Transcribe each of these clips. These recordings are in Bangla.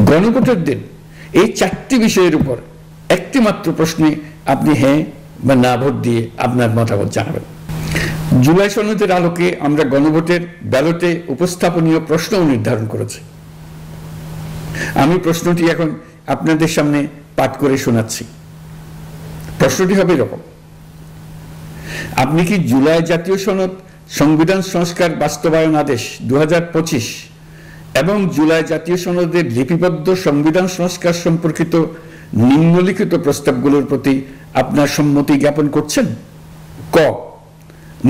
গণভোটের দিন এই চারটি বিষয়ের উপর একটি মাত্র প্রশ্নে আপনি হ্যাঁ বা না ভোট দিয়ে আপনার মতামত জানাবেন। জুলাই সনদের আলোকে আমরা গণভোটের ব্যালটে উপস্থাপনীয় প্রশ্ন নির্ধারণ করেছি। আমি প্রশ্নটি এখন আপনাদের সামনে পাঠ করে শোনাচ্ছি। প্রশ্নটি হবে এরকম: আপনি কি জুলাই জাতীয় সনদ সংবিধান সংস্কার বাস্তবায়ন আদেশ 2025 এবং জুলাই জাতীয় সনদের লিপিবদ্ধ সংবিধান সংস্কার সম্পর্কিত নিম্নলিখিত প্রস্তাবগুলোর প্রতি আপনার সম্মতি জ্ঞাপন করছেন? ক,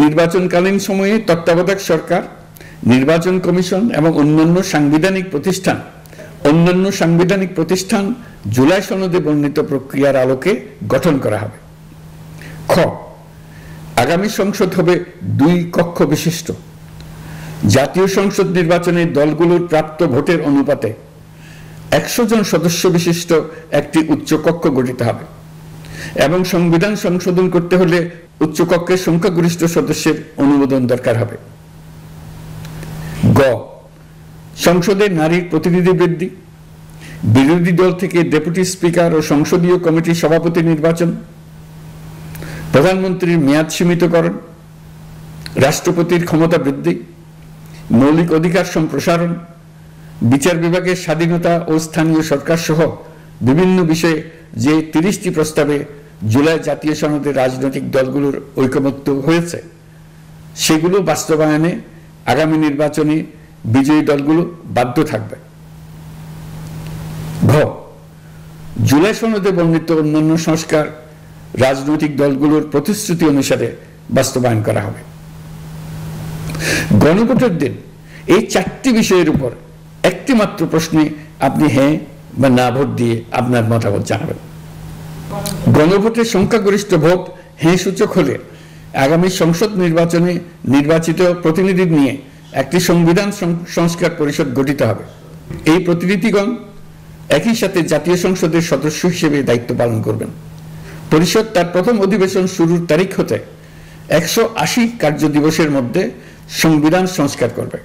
নির্বাচনকালীন সময়ে তত্ত্বাবধায়ক সরকার, নির্বাচন কমিশন এবং অন্যান্য সাংবিধানিক প্রতিষ্ঠান জুলাই সনদে বর্ণিত প্রক্রিয়ার আলোকে গঠন করা হবে। খ, আগামী সংসদ হবে 2 কক্ষ বিশিষ্ট। জাতীয় সংসদ নির্বাচনে দলগুলোর প্রাপ্ত ভোটের অনুপাতে 100 জন সদস্য বিশিষ্ট একটি উচ্চকক্ষ গঠিত হবে এবং সংবিধান সংশোধন করতে হলে উচ্চকক্ষের সংখ্যাগরিষ্ঠ সদস্যের অনুমোদন দরকার হবে। গ, সংসদে নারীর প্রতিনিধি বৃদ্ধি, বিরোধী দল থেকে ডেপুটি স্পিকার ও সংসদীয় কমিটির সভাপতি নির্বাচন, প্রধানমন্ত্রীর মেয়াদ সীমিতকরণ, রাষ্ট্রপতির ক্ষমতা বৃদ্ধি, মৌলিক অধিকার সম্প্রসারণ, বিচার বিভাগের স্বাধীনতা ও স্থানীয় সরকার সহ বিভিন্ন বিষয়ে যে 30টি প্রস্তাবে জুলাই জাতীয় সনদে রাজনৈতিক দলগুলোর ঐকমত্য হয়েছে সেগুলো বাস্তবায়নে আগামী নির্বাচনে বিজয়ী দলগুলো বাধ্য থাকবে। ঘ, জুলাই সনদে বর্ণিত অন্যান্য সংস্কার রাজনৈতিক দলগুলোর প্রতিশ্রুতি অনুসারে বাস্তবায়ন করা হবে। গণভোটের দিন এই চারটি বিষয়ের উপর একটি মাত্র প্রশ্নে আপনি হ্যাঁ বা না ভোট দিয়ে আপনার মতামত জানাবেন। গণভোটের সংখ্যাগরিষ্ঠ ভোট হ্যাঁ সূচক হলে আগামী সংসদ নির্বাচনে নির্বাচিত প্রতিনিধি নিয়ে একটি সংবিধান সংস্কার পরিষদ গঠিত হবে। এই প্রতিনিধিগণ একই সাথে জাতীয় সংসদের সদস্য হিসেবে দায়িত্ব পালন করবেন। পরিষদ তার প্রথম অধিবেশন শুরুর তারিখ হতে 180 কার্য দিবসের মধ্যে সংবিধান সংস্কার করবে।